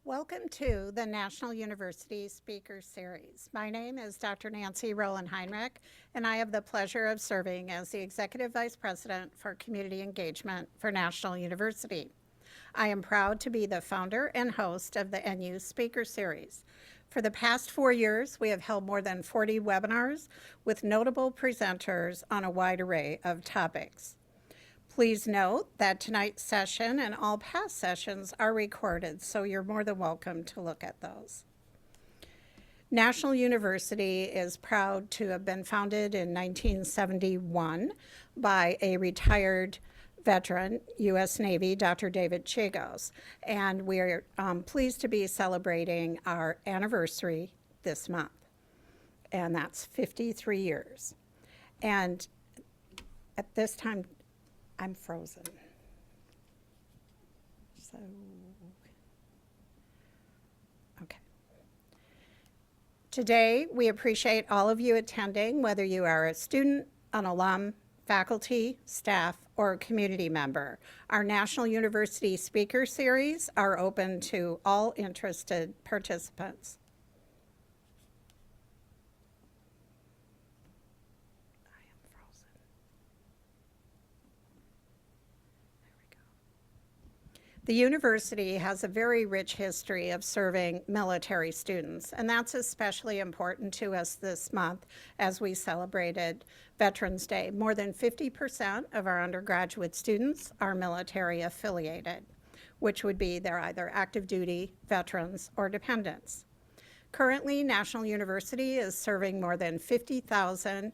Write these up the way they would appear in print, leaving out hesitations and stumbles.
Welcome to the National University Speaker Series. My name is Dr. Nancy Rowland Heinrich, and I have the pleasure of serving as the Executive Vice President for Community Engagement for National University. I am proud to be the founder and host of the NU Speaker Series. For the past 4 years, we have held more than 40 webinars with notable presenters on a wide array of topics. Please note that tonight's session and all past sessions are recorded, so you're more than welcome to look at those. National University is proud to have been founded in 1971 by a retired veteran, U.S. Navy, Dr. David Chagos, and we are pleased to be celebrating our anniversary this month, and that's 53 years. And at this time, I'm frozen. So, okay. Today, we appreciate all of you attending, whether you are a student, an alum, faculty, staff, or a community member. Our National University Speaker Series are open to all interested participants. The university has a very rich history of serving military students, and that's especially important to us this month as we celebrated Veterans Day. More than 50% of our undergraduate students are military affiliated, which would be they're either active duty, veterans, or dependents. Currently, National University is serving more than 50,000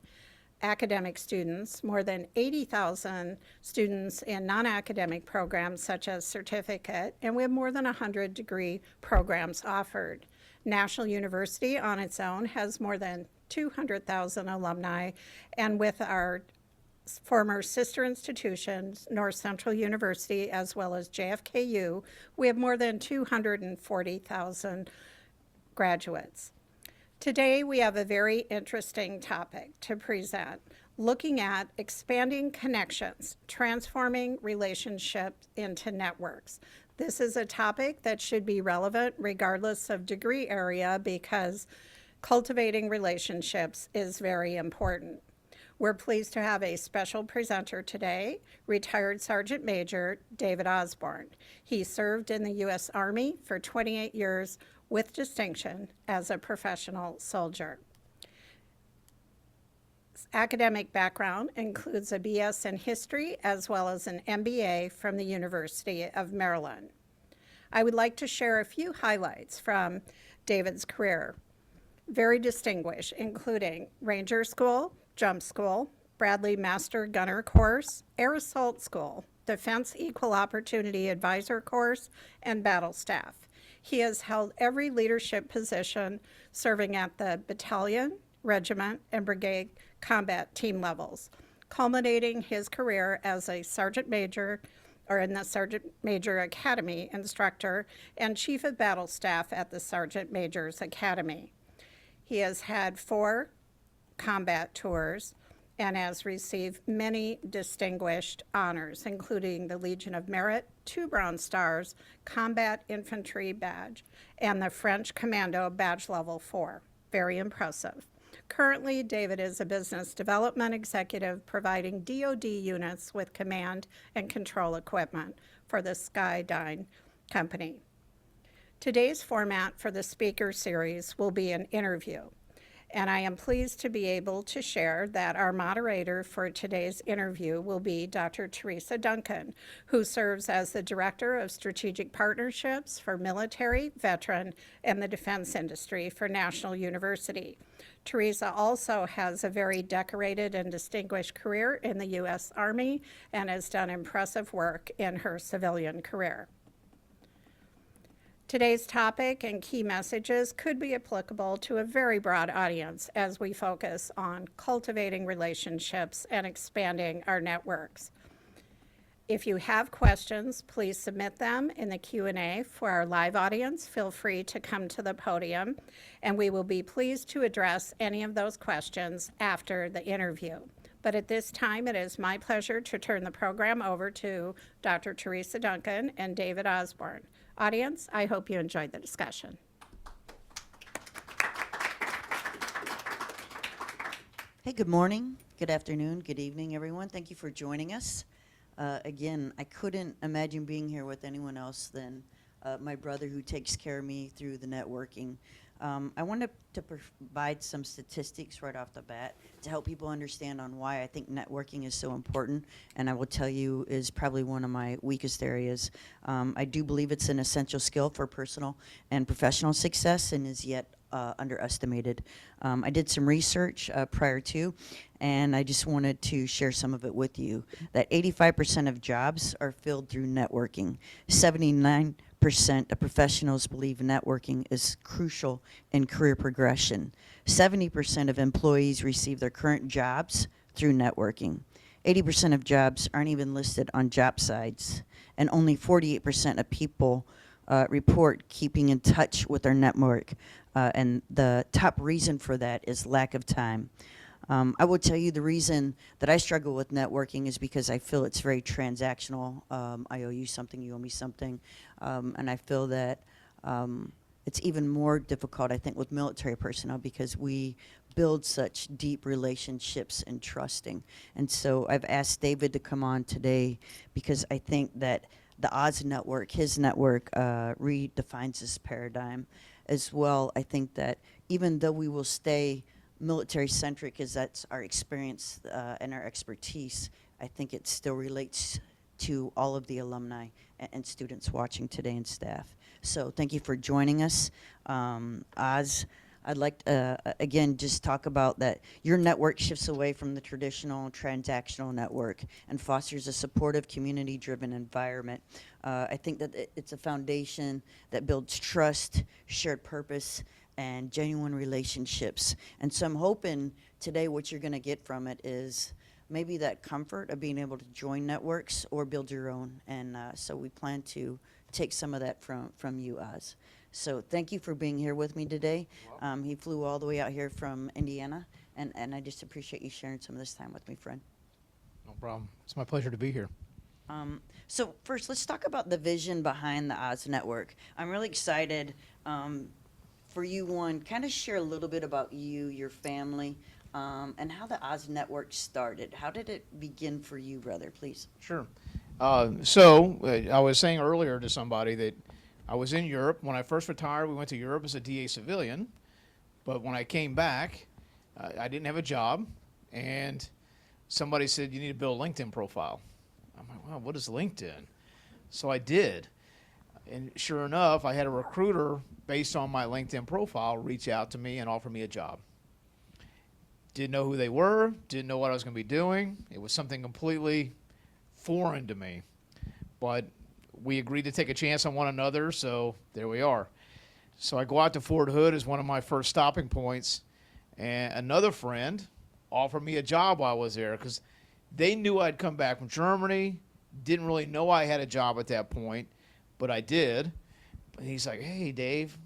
academic students, more than 80,000 students in non-academic programs such as certificate, and we have more than 100 degree programs offered. National University on its own has more than 200,000 alumni, and with our former sister institutions, North Central University as well as JFKU, we have more than 240,000 graduates. Today, we have a very interesting topic to present, looking at expanding connections, transforming relationships into networks. This is a topic that should be relevant regardless of degree area because cultivating relationships is very important. We're pleased to have a special presenter today, retired Sergeant Major David Osborne. He served in the U.S. Army for 28 years with distinction as a professional soldier. His academic background includes a BS in history as well as an MBA from the University of Maryland. I would like to share a few highlights from David's career. Very distinguished, including Ranger School, Jump School, Bradley Master Gunner Course, Air Assault School, Defense Equal Opportunity Advisor Course, and Battle Staff. He has held every leadership position serving at the battalion, regiment, and brigade combat team levels, culminating his career as a sergeant major or in the Sergeant Major Academy instructor and chief of battle staff at the Sergeant Major's Academy. He has had 4 combat tours and has received many distinguished honors, including the Legion of Merit, 2 Bronze Stars, Combat Infantry Badge, and the French Commando Badge Level 4. Very impressive. Currently, David is a business development executive providing DoD units with command and control equipment for the Skydyne Company. Today's format for the speaker series will be an interview. And I am pleased to be able to share that our moderator for today's interview will be Dr. Teresa Duncan, who serves as the Director of Strategic Partnerships for Military, Veteran, and the Defense Industry for National University. Teresa also has a very decorated and distinguished career in the U.S. Army and has done impressive work in her civilian career. Today's topic and key messages could be applicable to a very broad audience as we focus on cultivating relationships and expanding our networks. If you have questions, please submit them in the Q&A for our live audience. Feel free to come to the podium, and we will be pleased to address any of those questions after the interview. But at this time, it is my pleasure to turn the program over to Dr. Teresa Duncan and David Osborne. Audience, I hope you enjoyed the discussion. Hey, good morning, good afternoon, good evening, everyone. Thank you for joining us. Again, I couldn't imagine being here with anyone else than my brother who takes care of me through the networking. I wanted to provide some statistics right off the bat to help people understand on why I think networking is so important, and I will tell you is probably one of my weakest areas. I do believe it's an essential skill for personal and professional success and is yet underestimated. I did some research prior to, and I just wanted to share some of it with you. That 85% of jobs are filled through networking. 79% of professionals believe networking is crucial in career progression. 70% of employees receive their current jobs through networking. 80% of jobs aren't even listed on job sites, and only 48% of people report keeping in touch with their network, and the top reason for that is lack of time. I will tell you the reason that I struggle with networking is because I feel it's very transactional. I owe you something, you owe me something, and I feel that it's even more difficult, I think, with military personnel because we build such deep relationships and trusting. And so I've asked David to come on today because I think that the Oz network, his network, redefines this paradigm as well. I think that even though we will stay military-centric, as that's our experience and our expertise, I think it still relates to all of the alumni and students watching today and staff. So thank you for joining us. Oz, I'd like to, again, just talk about that your network shifts away from the traditional transactional network and fosters a supportive, community-driven environment. I think that it's a foundation that builds trust, shared purpose, and genuine relationships. And so I'm hoping today what you're going to get from it is maybe that comfort of being able to join networks or build your own. And so we plan to take some of that from you, Oz. So thank you for being here with me today. He flew all the way out here from Indiana, and I just appreciate you sharing some of this time with me, friend. No problem. It's my pleasure to be here. So first, let's talk about the vision behind the Oz Network. I'm really excited for you, one, kind of share a little bit about you, your family, and how the Oz Network started. How did it begin for you, brother, please? Sure. So I was saying earlier to somebody that I was in Europe. When I first retired, we went to Europe as a DA civilian. But when I came back, I didn't have a job. And somebody said, you need to build a LinkedIn profile. I'm like, wow, what is LinkedIn? So I did. And sure enough, I had a recruiter based on my LinkedIn profile reach out to me and offer me a job. Didn't know who they were, didn't know what I was going to be doing. It was something completely foreign to me. But we agreed to take a chance on one another, so there we are. So I go out to Fort Hood as one of my first stopping points, and another friend offered me a job while I was there because they knew I'd come back from Germany, didn't really know I had a job at that point, but I did. And he's like, hey, Dave,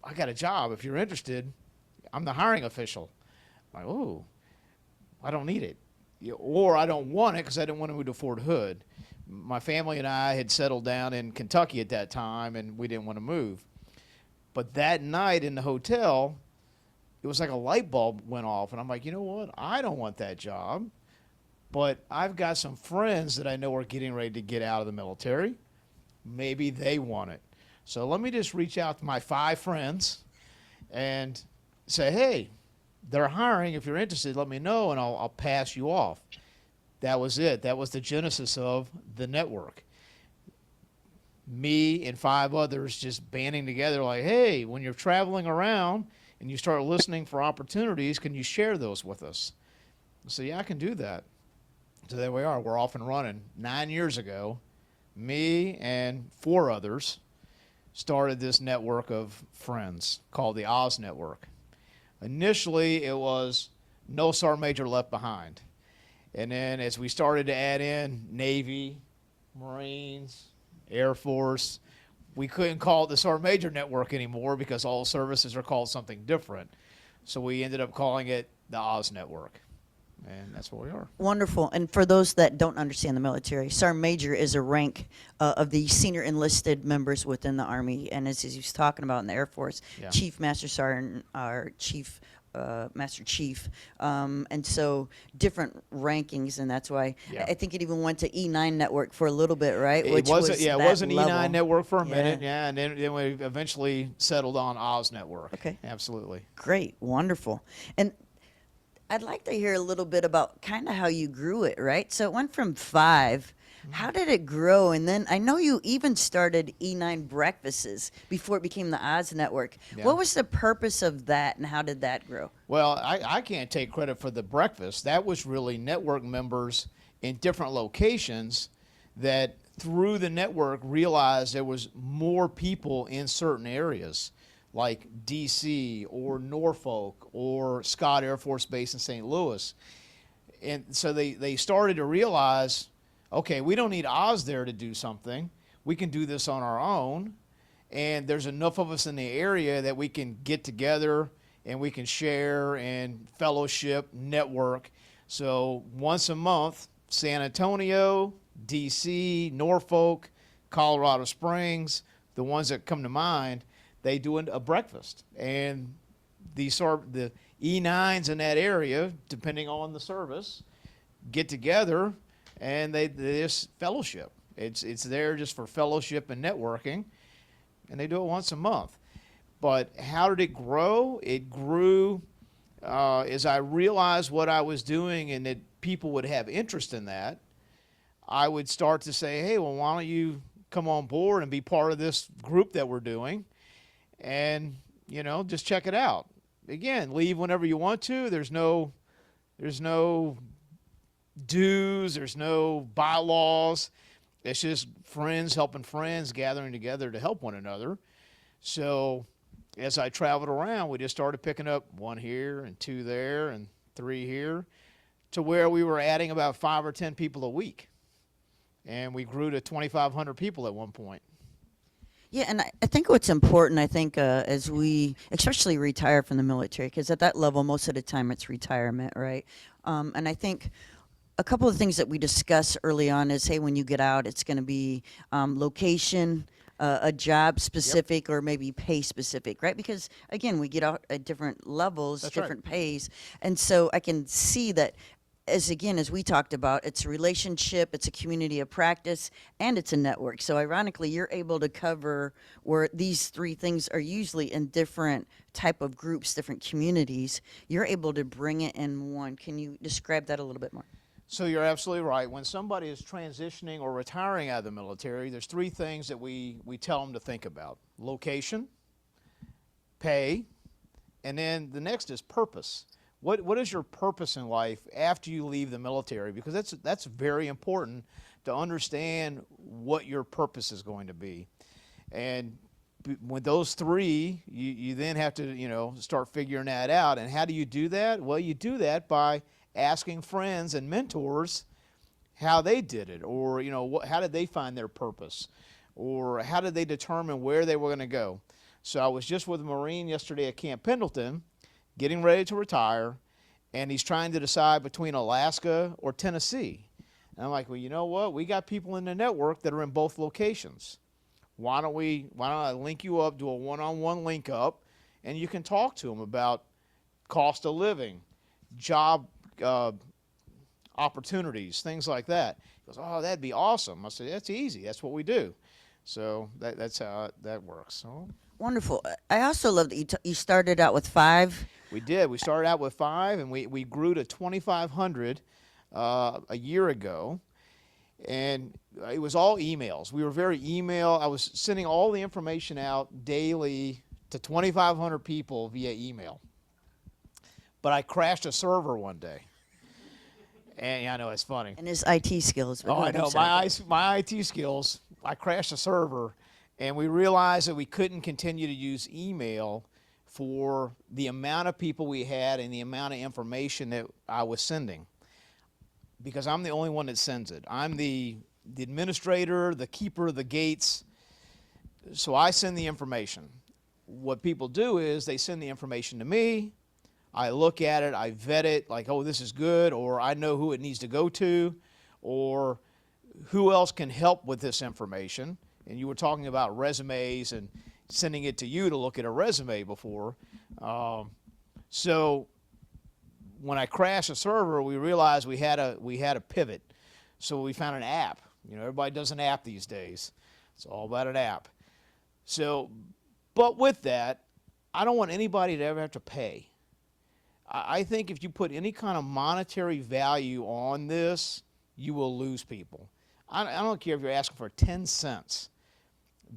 I got a job. If you're interested, I'm the hiring official. I'm like, oh, I don't need it. Or I don't want it because I didn't want to move to Fort Hood. My family and I had settled down in Kentucky at that time, and we didn't want to move. But that night in the hotel, it was like a light bulb went off, and I'm like, you know what? I don't want that job, but I've got some friends that I know are getting ready to get out of the military. Maybe they want it. So let me just reach out to my 5 friends and say, hey, they're hiring. If you're interested, let me know, and I'll pass you off. That was it. That was the genesis of the network. Me and 5 others just banding together like, hey, when you're traveling around and you start listening for opportunities, can you share those with us? So, yeah, I can do that. So there we are. We're off and running. 9 years ago, me and 4 others started this network of friends called the Oz Network. Initially, it was no Sergeant Major left behind. And then as we started to add in Navy, Marines, Air Force, we couldn't call it the Sergeant Major Network anymore because all services are called something different. So we ended up calling it the Oz Network. and that's where we are. Wonderful. And for those that don't understand the military, Sergeant Major is a rank of the senior enlisted members within the Army. And as he was talking about in the Air Force, Yeah. Chief Master Sergeant, or Chief Master Chief. And so different rankings, and that's why Yeah. I think it even went to E9 network for a little bit, right? It wasn't, yeah, it that was an level. E9 network for a Yeah. minute, yeah, and then we eventually settled on Oz network. Okay. Absolutely. Great, wonderful. And I'd like to hear a little bit about kind of how you grew it, right? So it went from 5. How did it grow? And then I know you even started E9 breakfasts before it became the Oz Network. Yeah. What was the purpose of that, and how did that grow? Well, I can't take credit for the breakfast. That was really network members in different locations that through the network realized there was more people in certain areas like DC or Norfolk or Scott Air Force Base in St. Louis. And so they started to realize, okay, we don't need Oz there to do something. We can do this on our own. And there's enough of us in the area that we can get together and we can share and fellowship, network. So once a month, San Antonio, DC, Norfolk, Colorado Springs, the ones that come to mind, they do a breakfast. And these sort of the E9s in that area, depending on the service, get together and they just fellowship. It's there just for fellowship and networking, and they do it once a month. But how did it grow? It grew as I realized what I was doing and that people would have interest in that. I would start to say, hey, well, why don't you come on board and be part of this group that we're doing, and just check it out. Again, leave whenever you want to. There's no dues, there's no bylaws. It's just friends helping friends, gathering together to help one another. So as I traveled around, we just started picking up 1 here and 2 there and 3 here, to where we were adding about 5 or 10 people a week. And we grew to 2,500 people at one point. Yeah, and I think what's important, as we especially retire from the military, because at that level, most of the time it's retirement, right? And I think a couple of things that we discuss early on is, hey, when you get out, it's going to be location, a job specific, or maybe pay specific, right? Because again, we get out at different levels, That's different pays, and so I can see that. As we talked about, it's a relationship, it's a community of practice, and it's a network. So ironically, you're able to cover where these 3 things are usually in different type of groups, different communities. You're able to bring it in one. Can you describe that a little bit more? So you're absolutely right. When somebody is transitioning or retiring out of the military, there's 3 things that we tell them to think about: location, pay, and then the next is purpose. What is your purpose in life after you leave the military? Because that's very important to understand what your purpose is going to be. And with those 3, you then have to start figuring that out. And how do you do that? Well, you do that by asking friends and mentors how they did it, or how did they find their purpose, or how did they determine where they were going to go. So I was just with a Marine yesterday at Camp Pendleton, getting ready to retire, and he's trying to decide between Alaska or Tennessee. And I'm like, well, you know what? We got people in the network that are in both locations. Why don't I link you up, do a one-on-one link up, and you can talk to them about cost of living, job opportunities, things like that. He goes, oh, that'd be awesome. I said, that's easy. That's what we do. So that's how that works. So Wonderful. I also love that you started out with 5. we did. We started out with 5, and we grew to 2,500 a year ago. And it was all emails. We were very email. I was sending all the information out daily to 2,500 people via email. But I crashed a server one day. And I know it's funny. And his IT skills. Oh, I know. My IT skills, I crashed a server, and we realized that we couldn't continue to use email for the amount of people we had and the amount of information that I was sending, because I'm the only one that sends it. I'm the administrator, the keeper of the gates, so I send the information. What people do is they send the information to me. I look at it, I vet it, like, oh, this is good, or I know who it needs to go to, or who else can help with this information. And you were talking about resumes and sending it to you to look at a resume before. So when I crashed the server, we realized we had a pivot. So we found an app. You know, everybody does an app these days. It's all about an app. So, but with that, I don't want anybody to ever have to pay. I think if you put any kind of monetary value on this, you will lose people. I don't care if you're asking for 10 cents.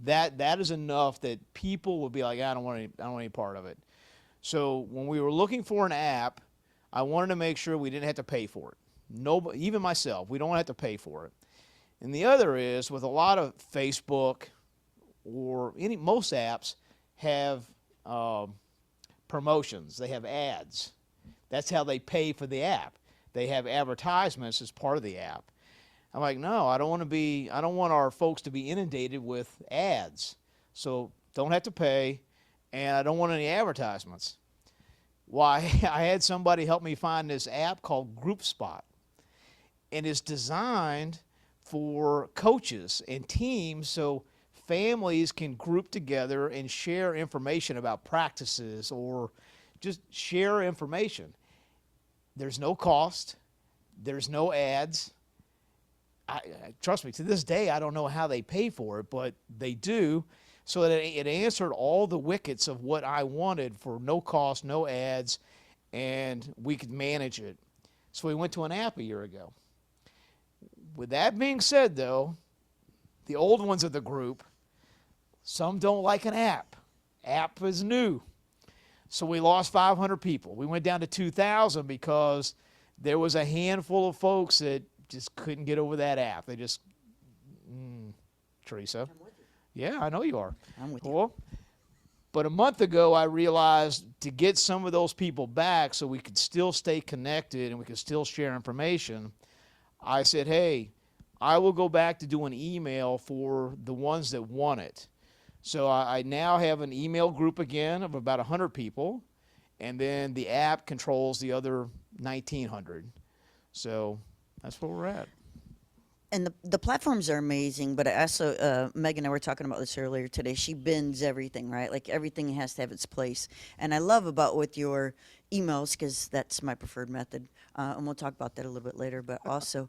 That is enough that people will be like, I don't want any part of it. So when we were looking for an app, I wanted to make sure we didn't have to pay for it. Nobody, even myself, we don't have to pay for it. And the other is, with a lot of Facebook or most apps have promotions. They have ads. That's how they pay for the app. They have advertisements as part of the app. I'm like, no, I don't want our folks to be inundated with ads. So don't have to pay, and I don't want any advertisements. Why? I had somebody help me find this app called GroupSpot, and it's designed for coaches and teams so families can group together and share information about practices or just share information. There's no cost. There's no ads. Trust me, to this day, I don't know how they pay for it, but they do, so that it answered all the wickets of what I wanted for no cost, no ads, and we could manage it. So we went to an app a year ago. With that being said, though, the old ones of the group, some don't like an app. App is new. So we lost 500 people. We went down to 2,000 because there was a handful of folks that just couldn't get over that app. They just, Teresa. I'm with you. Yeah, I know you are. I'm with you. Well, but a month ago, I realized to get some of those people back so we could still stay connected and we could still share information, I said, hey, I will go back to doing email for the ones that want it. So I now have an email group again of about 100 people, and then the app controls the other 1,900. So that's where we're at. And the platforms are amazing, but I also, Meg and I were talking about this earlier today. She bends everything, right? Like everything has to have its place. And I love about with your emails, because that's my preferred method, and we'll talk about that a little bit later, but also,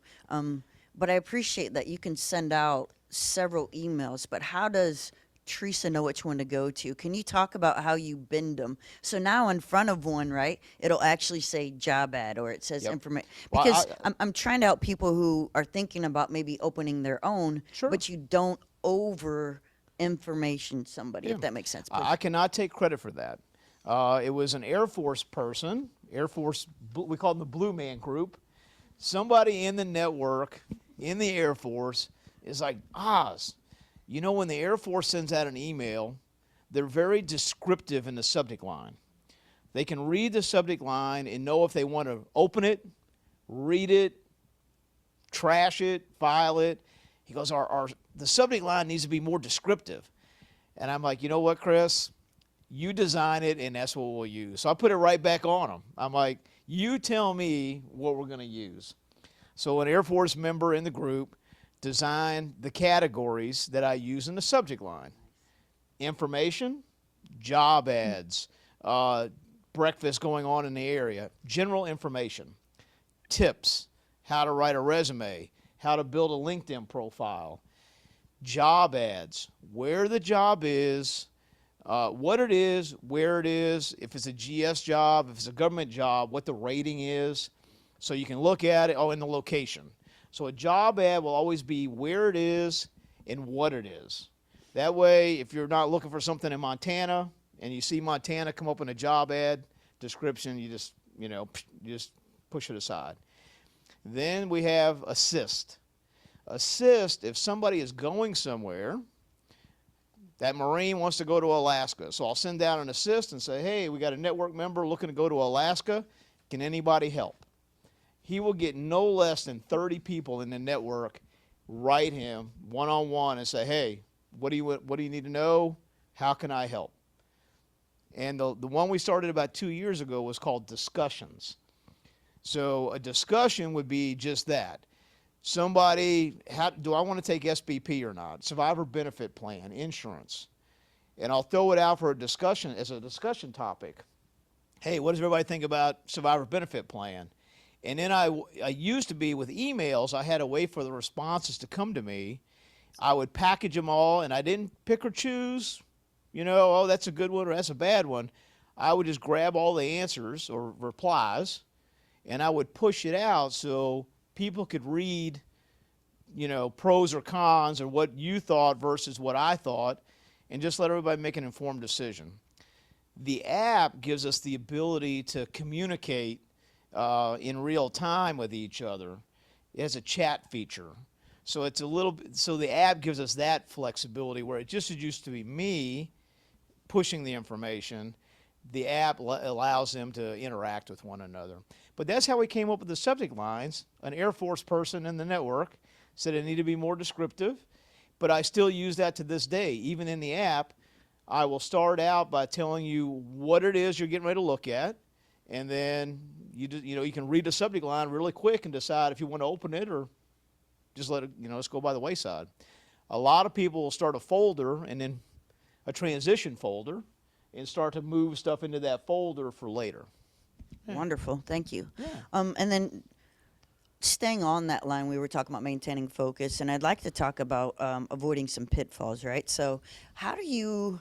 but I appreciate that you can send out several emails, but how does Teresa know which one to go to? Can you talk about how you bend them? So now in front of one, right, it'll actually say job ad, or it says Yep. information. Well, Because I'm trying to help people who are thinking about maybe opening their own, Sure. but you don't over information somebody, Yeah. if that makes sense. I cannot take credit for that. It was an Air Force person, we call them the Blue Man Group. Somebody in the network, in the Air Force, is like, Oz, you know, when the Air Force sends out an email, they're very descriptive in the subject line. They can read the subject line and know if they want to open it, read it, trash it, file it. He goes, the subject line needs to be more descriptive. And I'm like, you know what, Chris? You design it, and that's what we'll use. So I put it right back on him. I'm like, you tell me what we're going to use. So an Air Force member in the group designed the categories that I use in the subject line. Information, job ads, breakfast going on in the area, general information, tips, how to write a resume, how to build a LinkedIn profile, job ads, where the job is, what it is, where it is, if it's a GS job, if it's a government job, what the rating is, so you can look at it, and the location. So a job ad will always be where it is and what it is. That way, if you're not looking for something in Montana and you see Montana come up in a job ad description, you just push it aside. Then we have assist. Assist, if somebody is going somewhere, that Marine wants to go to Alaska. So I'll send out an assist and say, hey, we got a network member looking to go to Alaska. Can anybody help? He will get no less than 30 people in the network write him one-on-one and say, hey, what do you need to know? How can I help? And the one we started about 2 years ago was called discussions. So a discussion would be just that. Somebody, do I want to take SBP or not? Survivor benefit plan, insurance. And I'll throw it out for a discussion as a discussion topic. Hey, what does everybody think about survivor benefit plan? And then I used to be with emails, I had a way for the responses to come to me. I would package them all, and I didn't pick or choose, oh, that's a good one or that's a bad one. I would just grab all the answers or replies, and I would push it out so people could read, pros or cons or what you thought versus what I thought, and just let everybody make an informed decision. The app gives us the ability to communicate in real time with each other. It has a chat feature. So it's so the app gives us that flexibility where it just used to be me pushing the information. The app allows them to interact with one another. But that's how we came up with the subject lines. An Air Force person in the network said it needed to be more descriptive, but I still use that to this day. Even in the app, I will start out by telling you what it is you're getting ready to look at, and then you can read the subject line really quick and decide if you want to open it or just let it, let's go by the wayside. A lot of people will start a folder and then a transition folder and start to move stuff into that folder for later. Wonderful. Thank you. Yeah. And then staying on that line, we were talking about maintaining focus, and I'd like to talk about avoiding some pitfalls, right? So how do you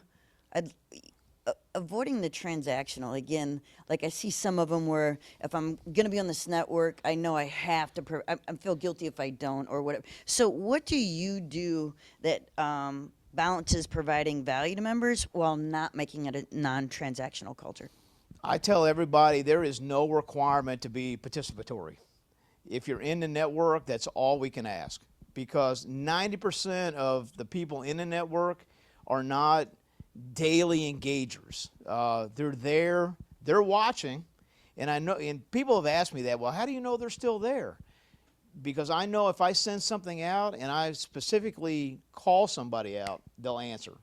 avoiding the transactional? Again, like I see some of them where if I'm going to be on this network, I know I have to, I feel guilty if I don't or whatever. So what do you do that balances providing value to members while not making it a non-transactional culture? I tell everybody there is no requirement to be participatory. If you're in the network, that's all we can ask, because 90% of the people in the network are not daily engagers. They're there, they're watching, and I know, and people have asked me that, well, how do you know they're still there? Because I know if I send something out and I specifically call somebody out, they'll answer.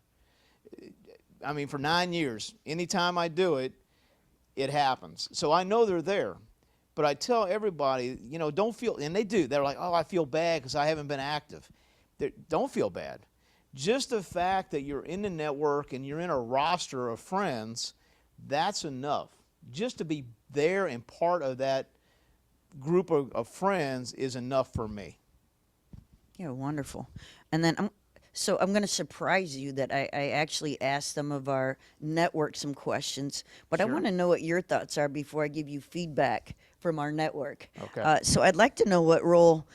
I mean, for 9 years, anytime I do it, it happens. So I know they're there. But I tell everybody, don't feel, and they do. They're like, oh, I feel bad because I haven't been active. Don't feel bad. Just the fact that you're in the network and you're in a roster of friends, that's enough. Just to be there and part of that group of friends is enough for me. Yeah, wonderful. And then I'm going to surprise you that I actually asked some of our network some questions, but I Sure. want to know what your thoughts are before I give you feedback from our network. Okay. So I'd like to know what role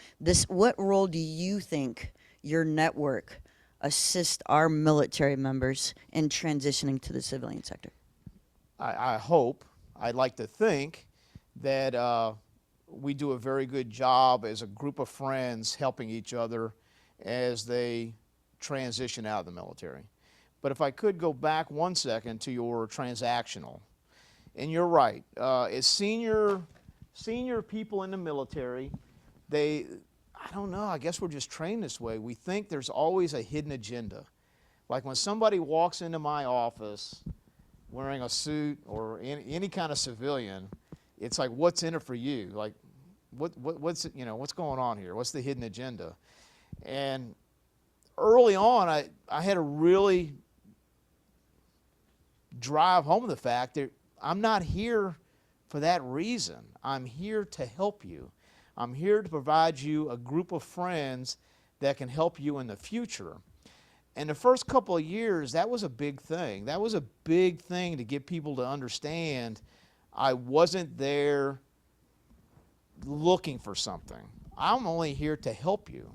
do you think your network assist our military members in transitioning to the civilian sector? I'd like to think that we do a very good job as a group of friends helping each other as they transition out of the military. But if I could go back 1 second to your transactional, and you're right, as senior people in the military, I don't know, I guess we're just trained this way. We think there's always a hidden agenda. Like when somebody walks into my office wearing a suit or any kind of civilian, it's like, what's in it for you? Like, what's going on here? What's the hidden agenda? And early on, I had to really drive home the fact that I'm not here for that reason. I'm here to help you. I'm here to provide you a group of friends that can help you in the future. And the first couple of years, that was a big thing. That was a big thing to get people to understand I wasn't there looking for something. I'm only here to help you.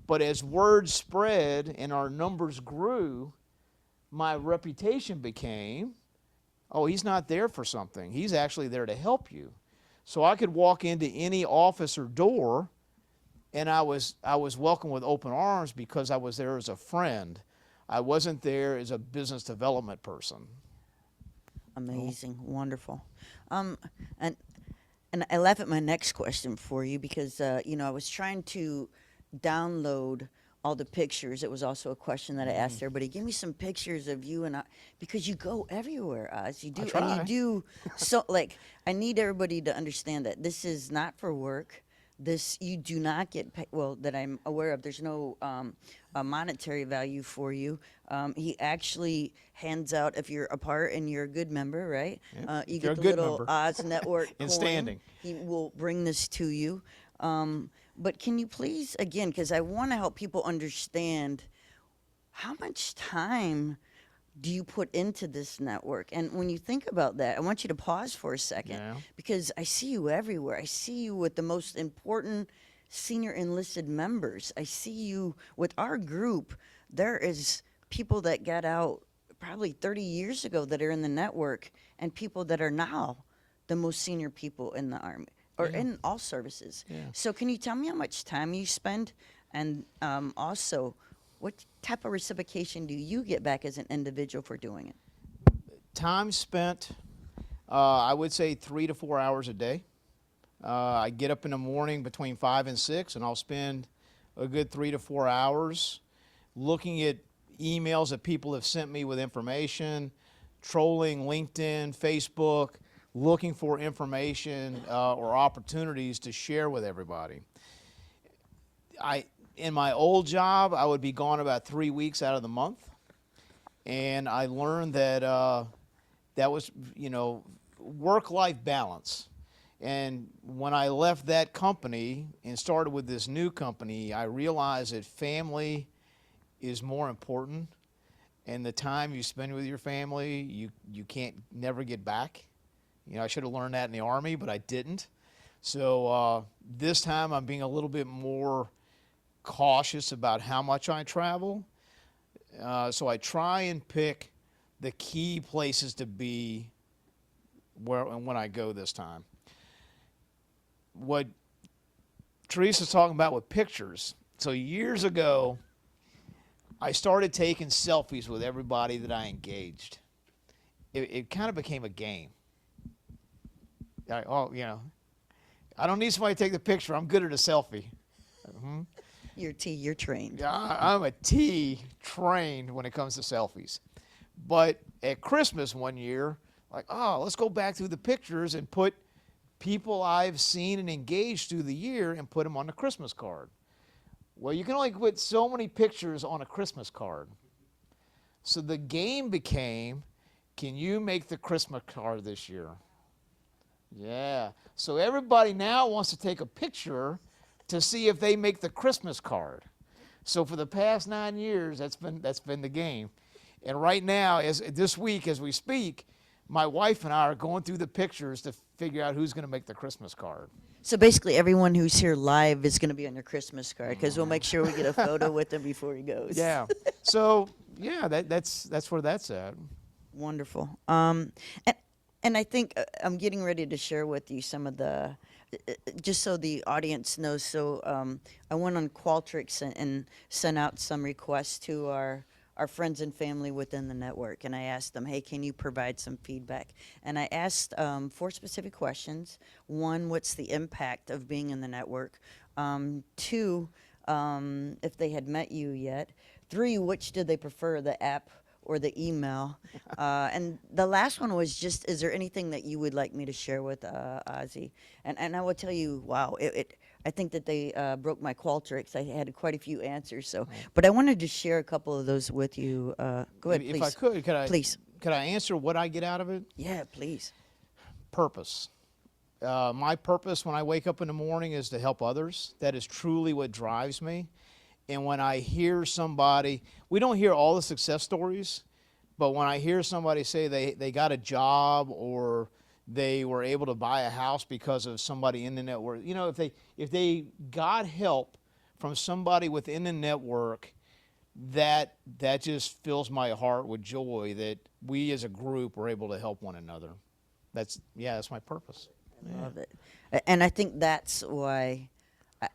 But as word spread and our numbers grew, my reputation became, oh, he's not there for something. He's actually there to help you. So I could walk into any office or door, and I was welcomed with open arms because I was there as a friend. I wasn't there as a business development person. Amazing, wonderful. And I laugh at my next question for you because I was trying to download all the pictures. It was also a question that I asked everybody. Give me some pictures of you and I, because you go everywhere, Oz. You do, and try. you do. So, like, I need everybody to understand that this is not for work. This you do not get paid. Well, that I'm aware of. There's no a monetary value for you. He actually hands out if you're a part and you're a good member, right? Yeah, You if you're get a the good little member. Oz Network In coin. standing. He will bring this to you. But can you please, again, because I want to help people understand how much time do you put into this network? And when you think about that, I want you to pause for a second Yeah. because I see you everywhere. I see you with the most important senior enlisted members. I see you with our group. There is people that got out probably 30 years ago that are in the network and people that are now the most senior people in the Army or Yeah. in all services. Yeah. So can you tell me how much time you spend and also what type of reciprocation do you get back as an individual for doing it? Time spent, I would say 3 to 4 hours a day. I get up in the morning between 5 and 6, and I'll spend a good 3 to 4 hours looking at emails that people have sent me with information, trolling LinkedIn, Facebook, looking for information or opportunities to share with everybody. In my old job, I would be gone about 3 weeks out of the month, and I learned that that was, work-life balance. And when I left that company and started with this new company, I realized that family is more important, and the time you spend with your family, you can't never get back. I should have learned that in the Army, but I didn't. So this time I'm being a little bit more cautious about how much I travel. So I try and pick the key places to be where and when I go this time. What Teresa's talking about with pictures. So years ago, I started taking selfies with everybody that I engaged. It kind of became a game. I don't need somebody to take the picture. I'm good at a selfie. You're trained. Yeah, I'm a T trained when it comes to selfies. But at Christmas one year, let's go back through the pictures and put people I've seen and engaged through the year and put them on the Christmas card. Well, you can only put so many pictures on a Christmas card. So the game became, can you make the Christmas card this year? Yeah. So everybody now wants to take a picture to see if they make the Christmas card. So for the past 9 years, that's been the game. And right now, this week as we speak, my wife and I are going through the pictures to figure out who's going to make the Christmas card. So basically, everyone who's here live is going to be on your Christmas card because we'll make sure we get a photo with him before he goes. Yeah. So yeah, that's where that's at. Wonderful. And I think I'm getting ready to share with you some of the, just so the audience knows. So I went on Qualtrics and sent out some requests to our friends and family within the network. And I asked them, hey, can you provide some feedback? And I asked 4 specific questions. 1, what's the impact of being in the network? 2, if they had met you yet. 3, which did they prefer, the app or the email? And the last one was just, is there anything that you would like me to share with Ozzy? And I will tell you, wow, I think that they broke my Qualtrics. I had quite a few answers. So, but I wanted to share a couple of those with you. Go ahead, please. If I could Please. Could I answer what I get out of it? Yeah, please. Purpose. My purpose when I wake up in the morning is to help others. That is truly what drives me. And when I hear somebody, we don't hear all the success stories, but when I hear somebody say they got a job or they were able to buy a house because of somebody in the network, if they got help from somebody within the network, that just fills my heart with joy that we as a group were able to help one another. That's my purpose. I love it. And I think that's why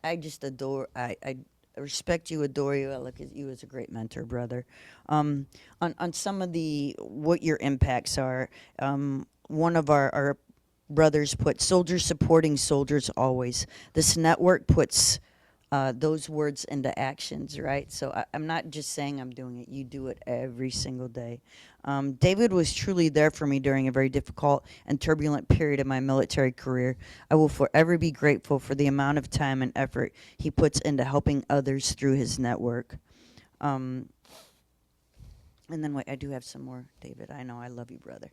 I just adore, I respect you, adore you. I look at you as a great mentor, brother. On some of what your impacts are, one of our brothers put soldiers supporting soldiers always. This network puts those words into actions, right? So I'm not just saying I'm doing it. You do it every single day. David was truly there for me during a very difficult and turbulent period of my military career. I will forever be grateful for the amount of time and effort he puts into helping others through his network. Um, and then wait, I do have some more, David. I know I love you, brother.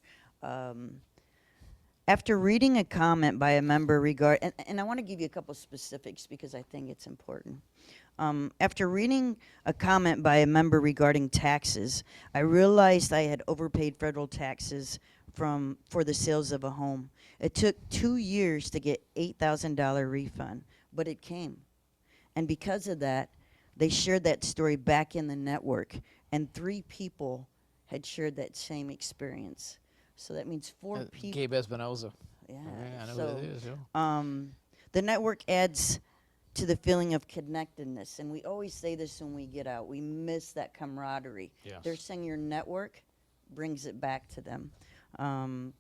After reading a comment by a member and I want to give you a couple specifics because I think it's important. After reading a comment by a member regarding taxes, I realized I had overpaid federal taxes for the sales of a home. It took 2 years to get $8,000 refund, but it came. And because of that, they shared that story back in the network, and 3 people had shared that same experience. So that means 4 people. Gabe Espinoza. Yeah. Yeah, I know so, what it is. Yeah. The network adds to the feeling of connectedness, and we always say this when we get out. We miss that camaraderie. Yes. They're saying your network brings it back to them, and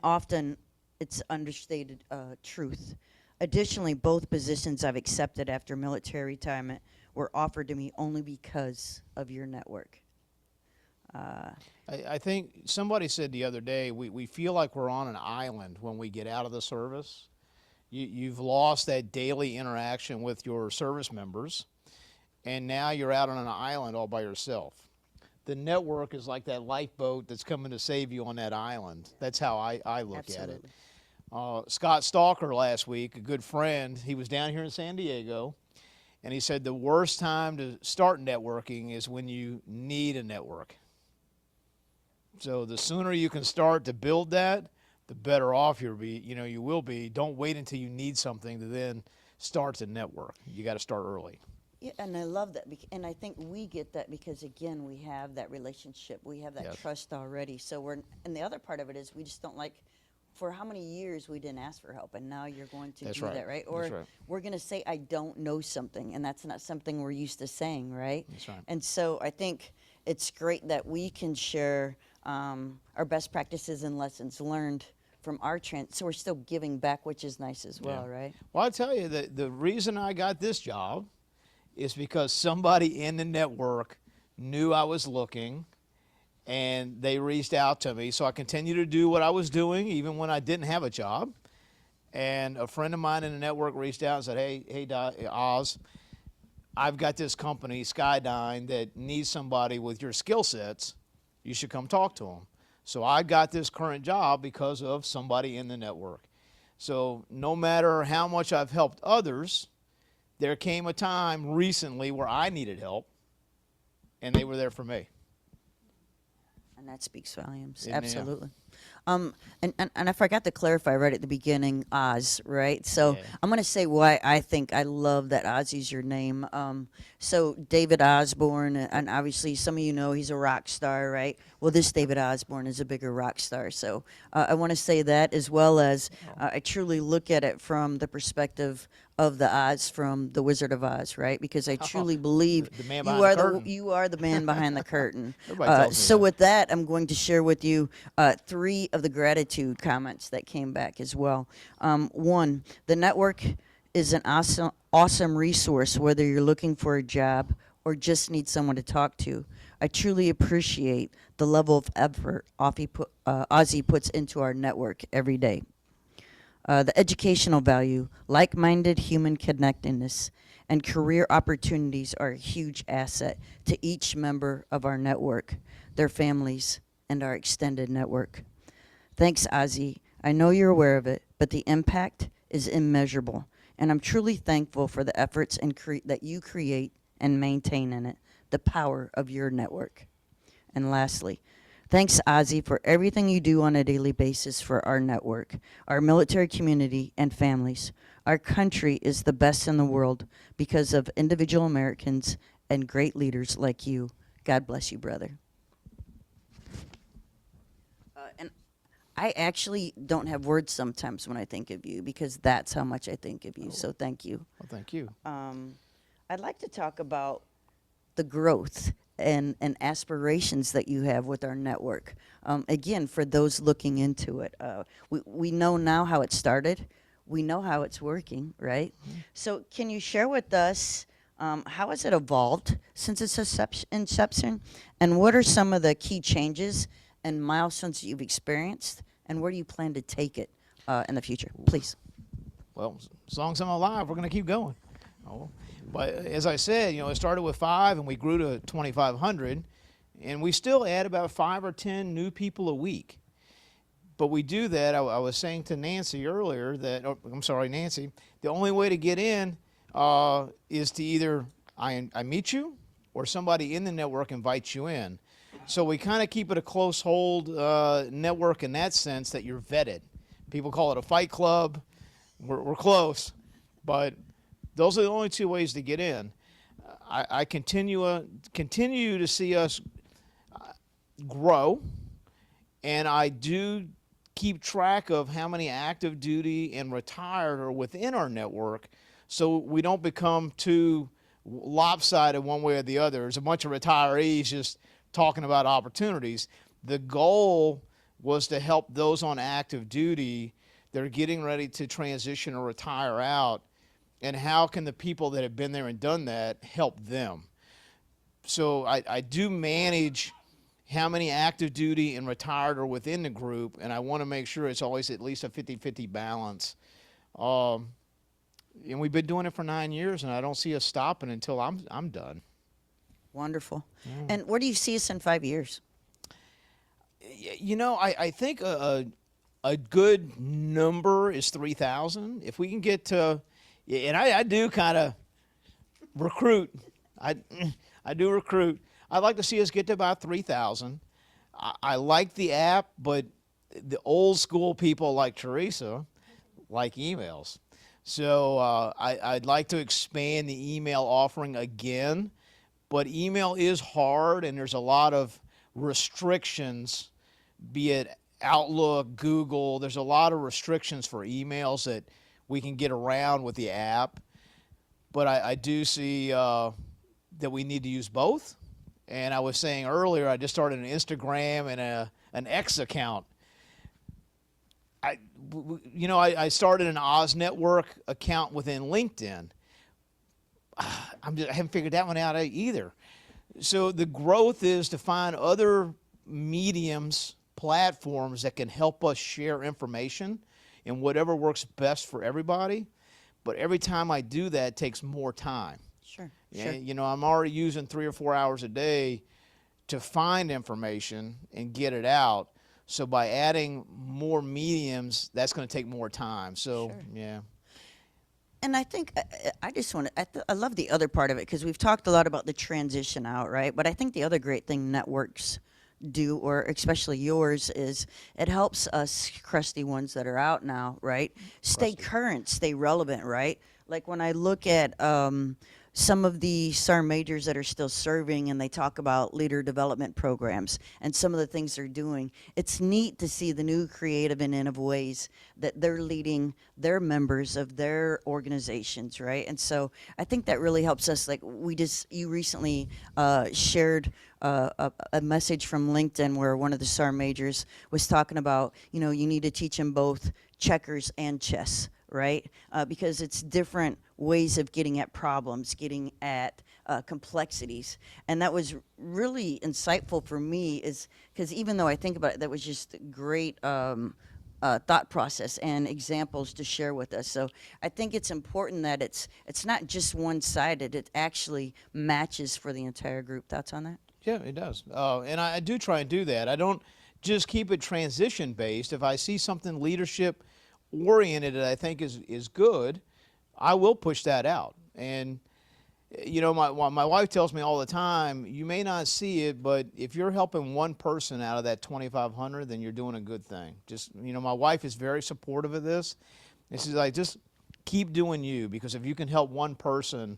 often it's understated truth. Additionally, both positions I've accepted after military retirement were offered to me only because of your network. I think somebody said the other day, we feel like we're on an island when we get out of the service. You've lost that daily interaction with your service members, and now you're out on an island all by yourself. The network is like that lifeboat that's coming to save you on that island. That's how I look Absolutely. at it. Scott Stalker last week, a good friend, he was down here in San Diego, and he said the worst time to start networking is when you need a network. So the sooner you can start to build that, the better off you will be. Don't wait until you need something to then start to network. You got to start early. Yeah, and I love that, and I think we get that because again, we have that relationship, we have that Yes. trust already. So and the other part of it is we just don't like. For how many years we didn't ask for help, and now you're going to That's do right. that, right? That's Or right. we're going to say, "I don't know something," and that's not something we're used to saying, right? That's right. And so I think it's great that we can share our best practices and lessons learned from our so we're still giving back, which is nice as well, Yeah. right? Well, I tell you that the reason I got this job is because somebody in the network knew I was looking, and they reached out to me. So I continued to do what I was doing even when I didn't have a job. And a friend of mine in the network reached out and said, hey, Oz, I've got this company, Skydyne, that needs somebody with your skill sets. You should come talk to them. So I got this current job because of somebody in the network. So no matter how much I've helped others, there came a time recently where I needed help, and they were there for me. And that speaks volumes. Yeah. Absolutely. And I forgot to clarify right at the beginning, Oz, right? So Yeah. I'm going to say why I think I love that Ozzy's your name. So David Osborne, and obviously some of you know he's a rock star, right? Well, this David Osborne is a bigger rock star. So I want to say that, as well as I truly look at it from the perspective of the Oz from The Wizard of Oz, right? Because I truly believe the man you behind are the curtain. you are the man behind the curtain. Everybody tells me So that. with that, I'm going to share with you 3 of the gratitude comments that came back as well. 1, the network is an awesome resource whether you're looking for a job or just need someone to talk to. I truly appreciate the level of effort Ozzy puts into our network every day. The educational value, like-minded human connectedness, and career opportunities are a huge asset to each member of our network, their families, and our extended network. Thanks, Ozzy. I know you're aware of it, but the impact is immeasurable, and I'm truly thankful for the efforts that you create and maintain in it, the power of your network. And lastly, thanks, Ozzy, for everything you do on a daily basis for our network, our military community, and families. Our country is the best in the world because of individual Americans and great leaders like you. God bless you, brother. And I actually don't have words sometimes when I think of you because that's how much I think of you. So thank you. Well, thank you. I'd like to talk about the growth and aspirations that you have with our network. Again, for those looking into it, we know now how it started. we know how it's working, right? So can you share with us how has it evolved since its inception, and what are some of the key changes and milestones that you've experienced, and where do you plan to take it in the future? Please. Well, as long as I'm alive, we're going to keep going. Oh, but as I said, it started with 5 and we grew to 2,500, and we still add about 5 or 10 new people a week. But we do that. I was saying to Nancy earlier that, I'm sorry, Nancy, the only way to get in is to either I meet you or somebody in the network invites you in. So we kind of keep it a close hold network in that sense, that you're vetted. People call it a fight club. We're close, but those are the only 2 ways to get in. I continue to see us grow, and I do keep track of how many active duty and retired are within our network, so we don't become too lopsided one way or the other. There's a bunch of retirees just talking about opportunities. The goal was to help those on active duty that are getting ready to transition or retire out, and how can the people that have been there and done that help them. So I do manage how many active duty and retired are within the group, and I want to make sure it's always at least a 50-50 balance. And we've been doing it for 9 years, and I don't see us stopping until I'm done. Wonderful. And where do you see us in 5 years? I think a good number is 3,000. If we can get to, and I do kind of recruit. I do recruit. I'd like to see us get to about 3,000. I like the app, but the old school people like Teresa like emails. So I'd like to expand the email offering again, but email is hard, and there's a lot of restrictions, be it Outlook, Google. There's a lot of restrictions for emails that we can get around with the app. But I do see that we need to use both. And I was saying earlier, I just started an Instagram and an X account. I started an Oz Network account within LinkedIn. I haven't figured that one out either. So the growth is to find other mediums, platforms that can help us share information in whatever works best for everybody. But every time I do that, it takes more time. Sure. I'm already using 3 or 4 hours a day to find information and get it out. So by adding more mediums, that's going to take more time. So, yeah. And I think I just want to, I love the other part of it, because we've talked a lot about the transition out, right? But I think the other great thing networks do, or especially yours, is it helps us crusty ones that are out now, right? Stay current, stay relevant, right? Like when I look at some of the sergeant majors that are still serving, and they talk about leader development programs and some of the things they're doing, it's neat to see the new creative and innovative ways that they're leading their members of their organizations, right? And so I think that really helps us. Like you recently shared a message from LinkedIn where one of the sergeant majors was talking about, you need to teach them both checkers and chess, right? Because it's different ways of getting at problems, getting at complexities. And that was really insightful for me, is because even though I think about it, that was just great thought process and examples to share with us. So I think it's important that it's not just one-sided, it actually matches for the entire group. Thoughts on that? Yeah, it does. And I do try and do that. I don't just keep it transition-based. If I see something leadership-oriented that I think is good, I will push that out. And, my wife tells me all the time, you may not see it, but if you're helping one person out of that 2,500, then you're doing a good thing. Just, my wife is very supportive of this. And she's like, just keep doing you, because if you can help one person,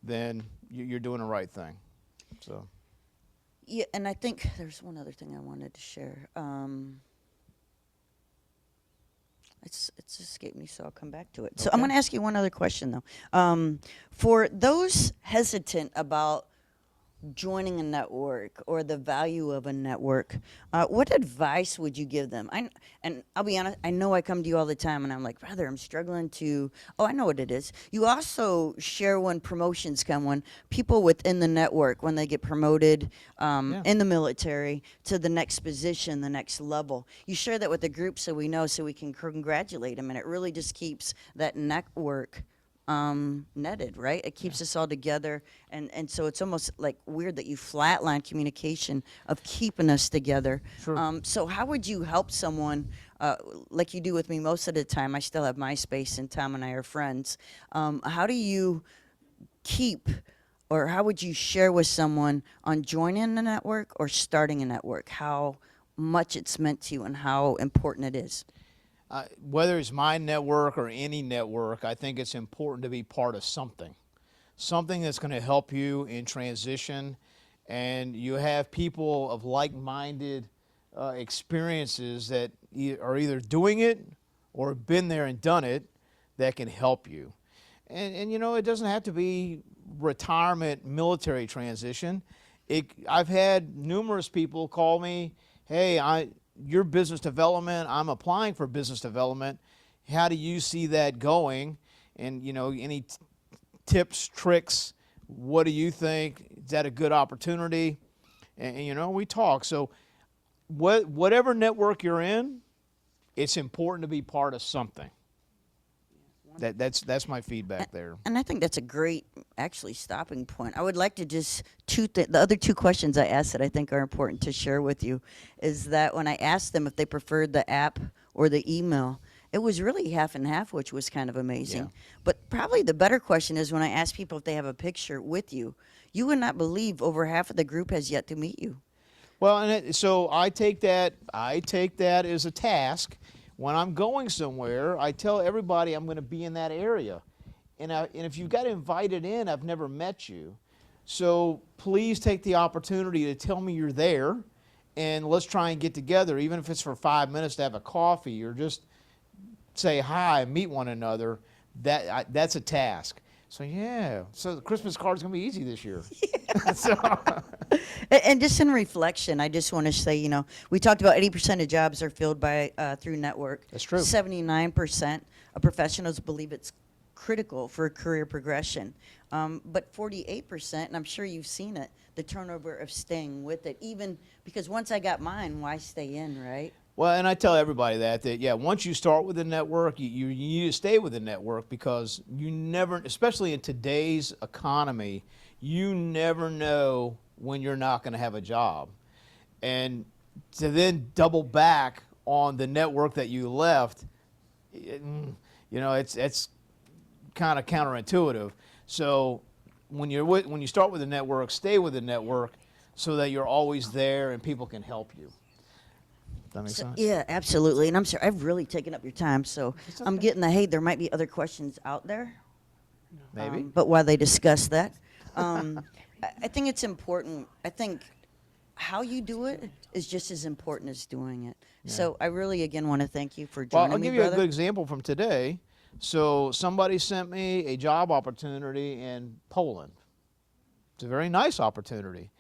then you're doing the right thing. So. Yeah, and I think there's one other thing I wanted to share. It's escaped me, so I'll come back to it. So I'm going to ask you one other question, though. For those hesitant about joining a network or the value of a network, what advice would you give them? And I'll be honest, I know I come to you all the time and I'm like, brother, I'm struggling to, oh, I know what it is. You also share when promotions come, when people within the network, when they get promoted Yeah. in the military to the next position, the next level. You share that with the group so we know, so we can congratulate them. And it really just keeps that network netted, right? It keeps us all together, and so it's almost like weird that you flatline communication of keeping us together. Sure. So how would you help someone, like you do with me most of the time? I still have my space, and Tom and I are friends. How do you keep, or how would you share with someone on joining a network or starting a network, how much it's meant to you and how important it is? Whether it's my network or any network, I think it's important to be part of something, something that's going to help you in transition, and you have people of like-minded experiences that are either doing it or have been there and done it that can help you. And you know, it doesn't have to be retirement military transition. I've had numerous people call me, hey, your business development, I'm applying for business development. How do you see that going? And you know, any tips, tricks, what do you think? Is that a good opportunity? And you know, we talk. So whatever network you're in, it's important to be part of something. That's my feedback there. And I think that's a great, actually, stopping point. I would like to just the other two questions I asked that I think are important to share with you is that when I asked them if they preferred the app or the email, it was really half and half, which was kind of amazing. Yeah. But probably the better question is when I ask people if they have a picture with you. You would not believe over half of the group has yet to meet you. Well, so I take that as a task. When I'm going somewhere, I tell everybody I'm going to be in that area. And if you got invited in, I've never met you. So please take the opportunity to tell me you're there, and let's try and get together, even if it's for 5 minutes to have a coffee or just say hi and meet one another. That's a task. So yeah, so the Christmas card's going to be easy this year. So, And just in reflection, I just want to say, you know, we talked about 80% of jobs are filled by through network. That's true. 79% of professionals believe it's critical for career progression. But 48%, and I'm sure you've seen it, the turnover of staying with it, even because once I got mine, why stay in, right? well, and I tell everybody that yeah, once you start with the network, you need to stay with the network because you never, especially in today's economy, you never know when you're not going to have a job. And to then double back on the network that you left, you know, it's kind of counterintuitive. So when you start with the network, stay with the network so that you're always there and people can help you. Does that make sense? Yeah, absolutely. And I'm sorry, I've really taken up your time, so I'm getting the, hey, there might be other questions out there. Maybe. But while they discuss that, I think it's important. I think how you do it is just as important as doing it. Yeah. So I really, again, want to thank you for Well, joining I'll me, give you a brother. good example from today. So somebody sent me a job opportunity in Poland. It's a very nice opportunity.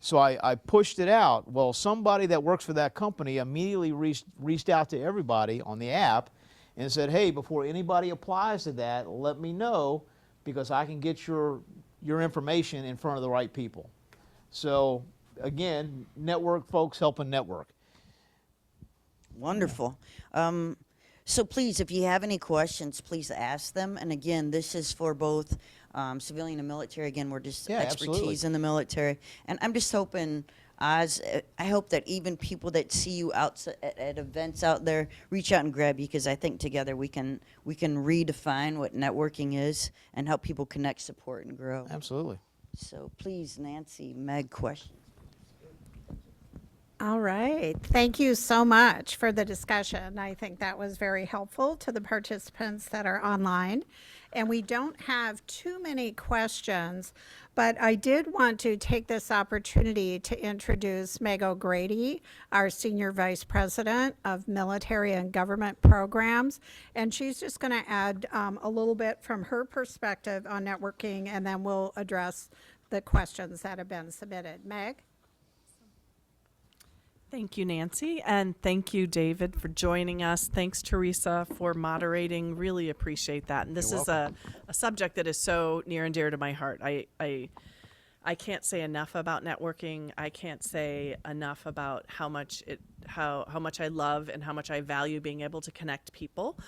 So I pushed it out. Well, somebody that works for that company immediately reached out to everybody on the app and said, hey, before anybody applies to that, let me know because I can get your information in front of the right people. So again, network folks helping network. Wonderful. So please, if you have any questions, please ask them. And again, this is for both civilian and military. Again, we're just Yeah, expertise absolutely. in the military. And I'm just hoping, I hope that even people that see you out at events out there reach out and grab you because I think together we can redefine what networking is and help people connect, support, and grow. Absolutely. So please, Nancy, Meg, questions. All right. Thank you so much for the discussion. I think that was very helpful to the participants that are online. And we don't have too many questions, but I did want to take this opportunity to introduce Meg O'Grady, our Senior Vice President of Military and Government Programs. And she's just going to add a little bit from her perspective on networking, and then we'll address the questions that have been submitted. Meg? Thank you, Nancy, and thank you, David, for joining us. Thanks, Teresa, for moderating. Really appreciate that. And this You're is a subject that is so near and dear to my heart. I can't say enough about networking. I can't say enough about how much I love and how much I value being able to connect people.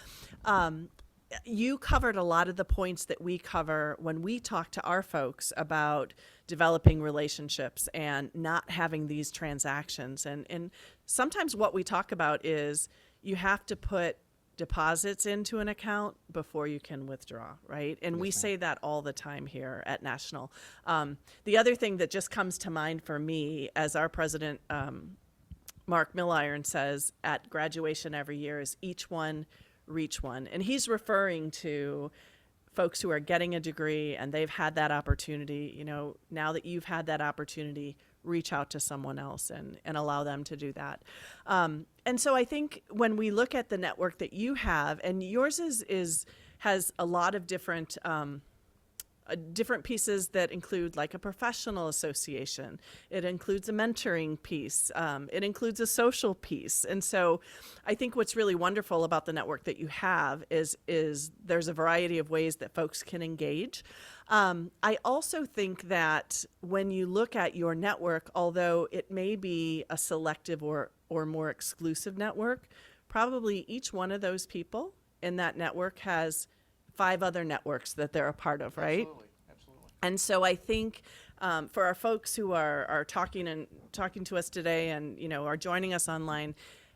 You covered a lot of the points that we cover when we talk to our folks about developing relationships and not having these transactions. And sometimes what we talk about is you have to put deposits into an account before you can withdraw, right? And we say that all the time here at National. The other thing that just comes to mind for me, as our president, Mark Milliron, says at graduation every year, is each one reach one. And he's referring to folks who are getting a degree and they've had that opportunity. You know, now that you've had that opportunity, reach out to someone else and allow them to do that. And so I think when we look at the network that you have, and yours has a lot of different different pieces that include like a professional association. It includes a mentoring piece. It includes a social piece. And so I think what's really wonderful about the network that you have is there's a variety of ways that folks can engage. I also think that when you look at your network, although it may be a selective or more exclusive network, probably each one of those people in that network has 5 other networks that they're a part of, right? Absolutely. And so I think for our folks who are talking to us today and, you know, are joining us online,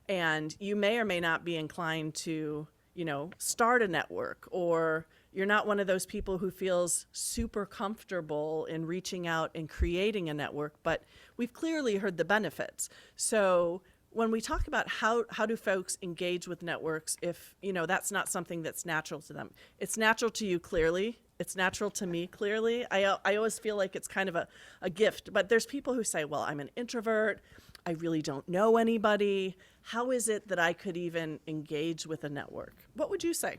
and you may or may not be inclined to, you know, start a network, or you're not one of those people who feels super comfortable in reaching out and creating a network, but we've clearly heard the benefits. So when we talk about how do folks engage with networks, if, you know, that's not something that's natural to them. It's natural to you, clearly. It's natural to me, clearly. I always feel like it's kind of a gift. But there's people who say, well, I'm an introvert. I really don't know anybody. How is it that I could even engage with a network? What would you say?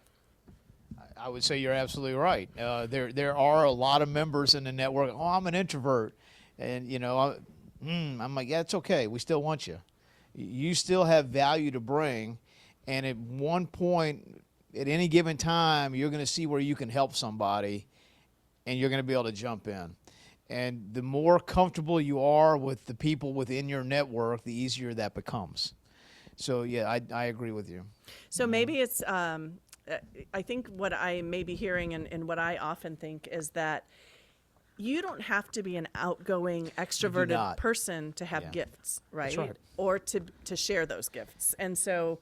I would say you're absolutely right. There are a lot of members in the network. Oh, I'm an introvert. And, you know, I'm like, yeah, it's okay. We still want you. You still have value to bring, and at one point, at any given time, you're going to see where you can help somebody, and you're going to be able to jump in. And the more comfortable you are with the people within your network, the easier that becomes. So, yeah, I agree with you. So maybe it's, I think what I may be hearing and what I often think is that you don't have to be an outgoing, extroverted not. person to have Yeah. gifts, right? That's right. Or to share those gifts. And so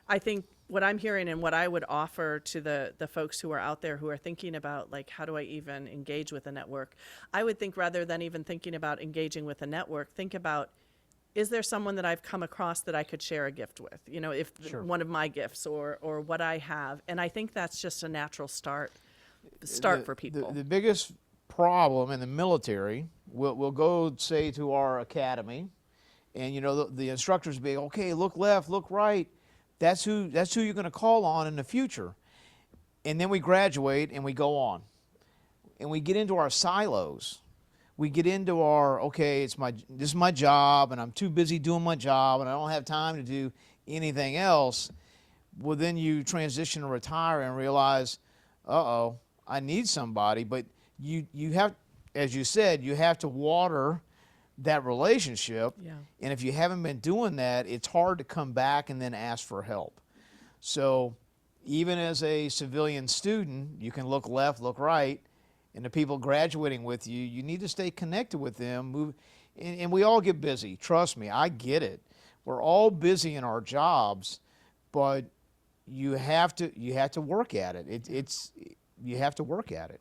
I think what I'm hearing and what I would offer to the folks who are out there who are thinking about, like, how do I even engage with a network? I would think, rather than even thinking about engaging with a network, think about, is there someone that I've come across that I could share a gift with? You know, if Sure. one of my gifts or what I have. And I think that's just a natural start for people. The biggest problem in the military, we'll go, say, to our academy, and, you know, the instructors be, okay, look left, look right. That's who you're going to call on in the future. And then we graduate and we go on. And we get into our silos. We get into our, okay, this is my job, and I'm too busy doing my job, and I don't have time to do anything else. Well, then you transition to retire and realize, uh-oh, I need somebody. But you have, as you said, you have to water that relationship. Yeah. And if you haven't been doing that, it's hard to come back and then ask for help. So even as a civilian student, you can look left, look right, and the people graduating with you, you need to stay connected with them. And we all get busy. Trust me, I get it. We're all busy in our jobs, but you have to work at it. You have to work at it.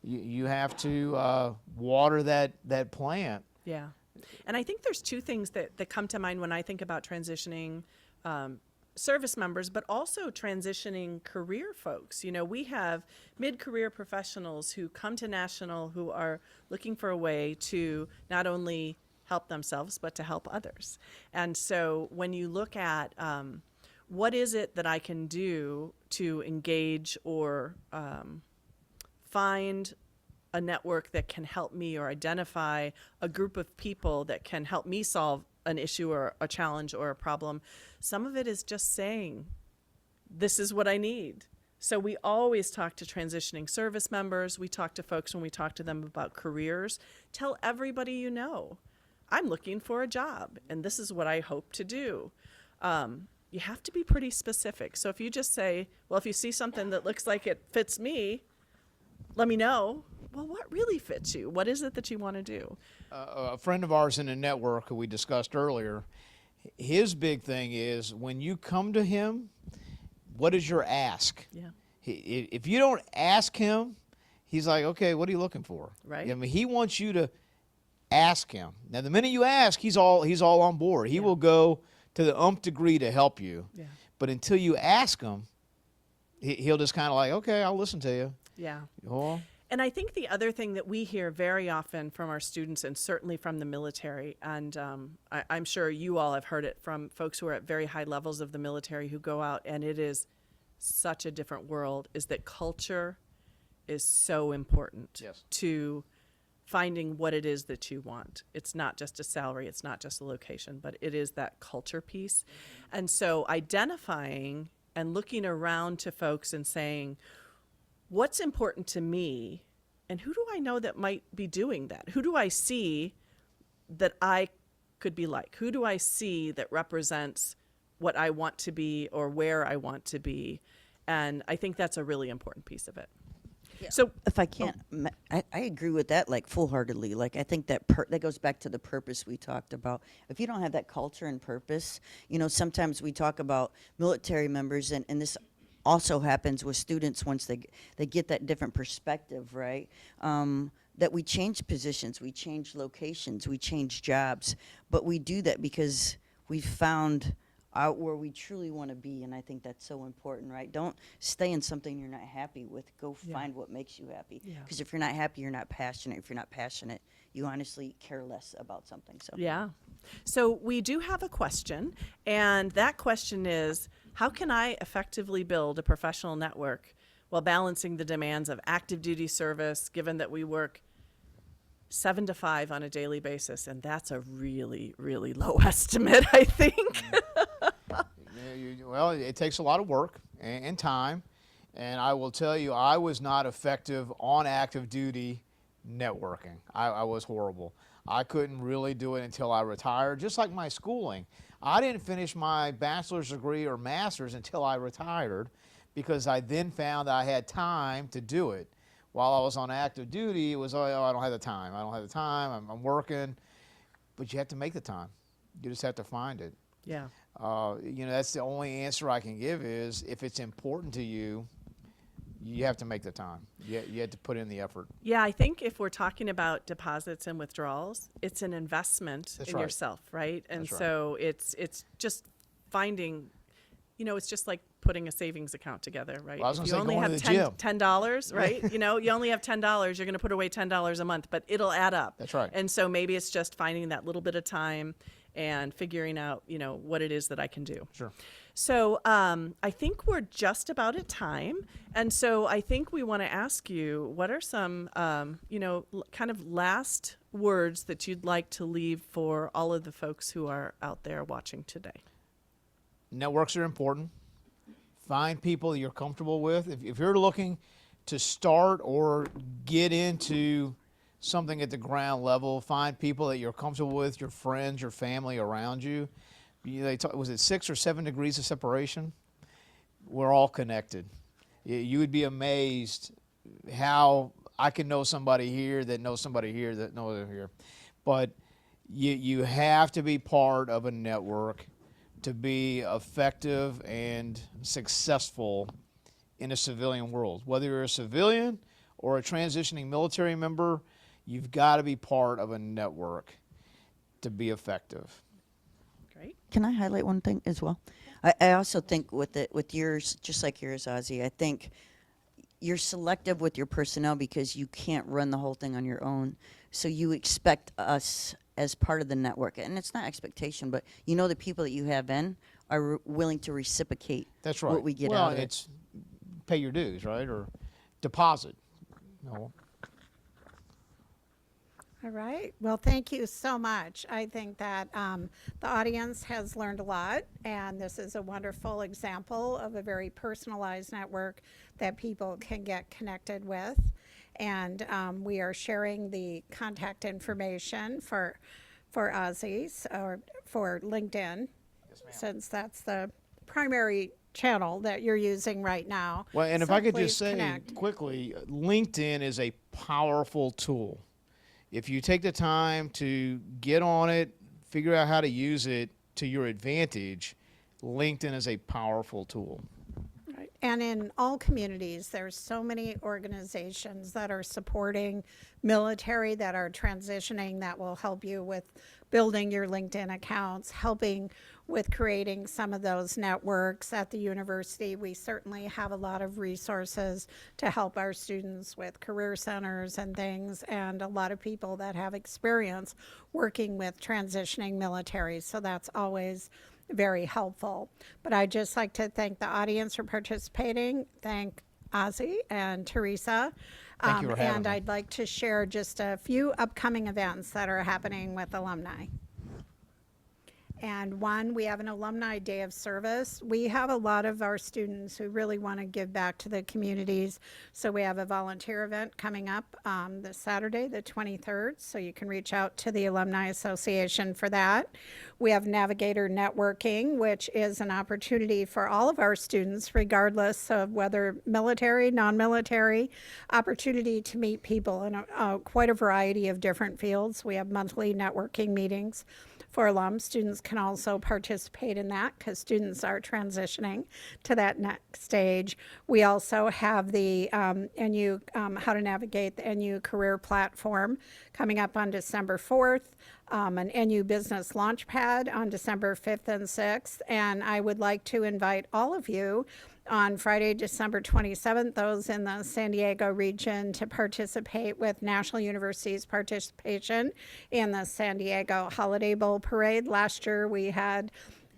You have to water that plant. Yeah. And I think there's 2 things that come to mind when I think about transitioning service members, but also transitioning career folks. You know, we have mid-career professionals who come to National who are looking for a way to not only help themselves, but to help others. And so when you look at what is it that I can do to engage or find a network that can help me, or identify a group of people that can help me solve an issue or a challenge or a problem. Some of it is just saying, this is what I need. So we always talk to transitioning service members. We talk to folks when we talk to them about careers. Tell everybody you know, I'm looking for a job and this is what I hope to do. You have to be pretty specific. So if you just say, well, if you see something that looks like it fits me, let me know. Well, what really fits you? What is it that you want to do? A friend of ours in the network who we discussed earlier, his big thing is when you come to him, what is your ask? Yeah. If you don't ask him, he's like, okay, what are you looking for? Right. I mean, he wants you to ask him. Now, the minute you ask, he's all on board. He will go to the umph degree to help you. Yeah. But until you ask him, he'll just kind of like, okay, I'll listen to you. Yeah. Well, And I think the other thing that we hear very often from our students, and certainly from the military, and I'm sure you all have heard it from folks who are at very high levels of the military who go out, and it is such a different world, is that culture is so important Yes. to finding what it is that you want. It's not just a salary, it's not just a location, but it is that culture piece. And so identifying and looking around to folks and saying, what's important to me, and who do I know that might be doing that? Who do I see that I could be like? Who do I see that represents what I want to be or where I want to be? And I think that's a really important piece of it. So If I can't, I agree with that, like, full-heartedly. Like, I think that that goes back to the purpose we talked about. If you don't have that culture and purpose, you know, sometimes we talk about military members, and this also happens with students once they get that different perspective, right? That we change positions, we change locations, we change jobs, but we do that because we found out where we truly want to be, and I think that's so important, right? Don't stay in something you're not happy with. Go find what makes you happy. Yeah. Because if you're not happy, you're not passionate. If you're not passionate, you honestly care less about something. So yeah. So we do have a question, and that question is, how can I effectively build a professional network while balancing the demands of active duty service, given that we work 7 to 5 on a daily basis? And that's a really, really low estimate, I think. well, it takes a lot of work and time. And I will tell you, I was not effective on active duty networking. I was horrible. I couldn't really do it until I retired, just like my schooling. I didn't finish my bachelor's degree or master's until I retired, because I then found I had time to do it. While I was on active duty, it was, oh, I don't have the time. I don't have the time. I'm working. But you have to make the time. You just have to find it. Yeah. You know, that's the only answer I can give is, if it's important to you, you have to make the time. You have to put in the effort. Yeah, I think if we're talking about deposits and withdrawals, it's an investment That's in right. yourself, right? And That's right. so it's just finding, you know, it's just like putting a savings account together, right? Well, I was If gonna you say only going have to the gym. $10, right? You know, you only have $10, you're going to put away $10 a month, but it'll add up. That's right. And so maybe it's just finding that little bit of time and figuring out, you know, what it is that I can do. Sure. So I think we're just about at time. And so I think we want to ask you, what are some, you know, kind of last words that you'd like to leave for all of the folks who are out there watching today? Networks are important. Find people that you're comfortable with. If you're looking to start or get into something at the ground level, find people that you're comfortable with, your friends, your family around you. Was it 6 or 7 degrees of separation? We're all connected. You would be amazed how I can know somebody here that knows somebody here that knows them here. But you have to be part of a network to be effective and successful in a civilian world. Whether you're a civilian or a transitioning military member, you've got to be part of a network to be effective. Great. Can I highlight one thing as well? I also think with yours, just like yours, Ozzy, I think you're selective with your personnel because you can't run the whole thing on your own. So you expect us as part of the network, and it's not expectation, but you know the people that you have in are willing to reciprocate. That's right. What we get well, out of it. it's pay your dues, right, or deposit. No. All right. Well, thank you so much. I think that the audience has learned a lot, and this is a wonderful example of a very personalized network that people can get connected with. And we are sharing the contact information for Aussies or for LinkedIn, since that's the primary channel that you're using right now. Well, and if So I could please just say connect. quickly, LinkedIn is a powerful tool. If you take the time to get on it, figure out how to use it to your advantage, LinkedIn is a powerful tool. Right. And in all communities, there's so many organizations that are supporting military, that are transitioning, that will help you with building your LinkedIn accounts, helping with creating some of those networks at the university. We certainly have a lot of resources to help our students with career centers and things, and a lot of people that have experience working with transitioning military. So that's always very helpful. But I'd just like to thank the audience for participating. Thank Ozzy and Teresa. Thank you for having and me. I'd like to share just a few upcoming events that are happening with alumni. And one, we have an Alumni Day of Service. We have a lot of our students who really want to give back to the communities. So we have a volunteer event coming up this Saturday, the 23rd. So you can reach out to the Alumni Association for that. We have Navigator Networking, which is an opportunity for all of our students, regardless of whether military, non-military, opportunity to meet people in quite a variety of different fields. We have monthly networking meetings for alums. Students can also participate in that because students are transitioning to that next stage. We also have the NU, How to Navigate the NU Career Platform coming up on December 4th, an NU Business Launchpad on December 5th and 6th. And I would like to invite all of you on Friday, December 27th, those in the San Diego region, to participate with National University's participation in the San Diego Holiday Bowl Parade. Last year we had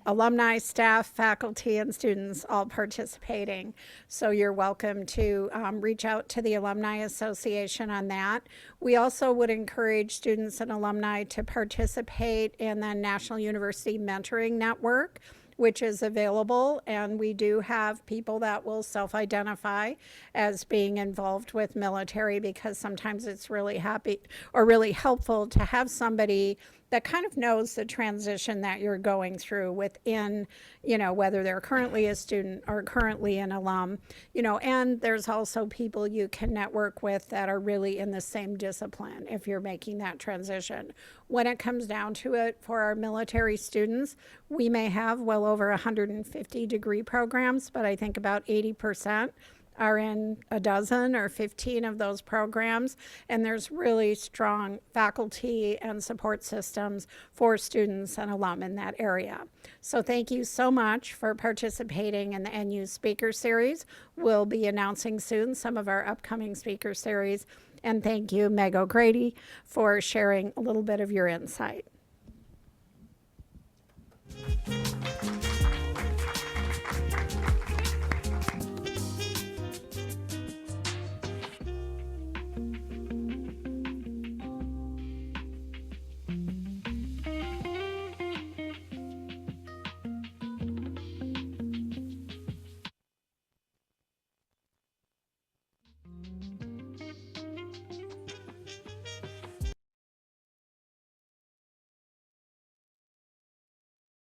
alumni, staff, faculty, and students all participating. So you're welcome to reach out to the Alumni Association on that. We also would encourage students and alumni to participate in the National University Mentoring Network, which is available, and we do have people that will self-identify as being involved with military, because sometimes it's really really helpful to have somebody that kind of knows the transition that you're going through within, whether they're currently a student or currently an alum, and there's also people you can network with that are really in the same discipline if you're making that transition. When it comes down to it, for our military students, we may have well over 150 degree programs, but I think about 80% are in a dozen or 15 of those programs, and there's really strong faculty and support systems for students and alum in that area. So thank you so much for participating in the NU Speaker Series. We'll be announcing soon some of our upcoming speaker series, and thank you, Meg O'Grady, for sharing a little bit of your insight.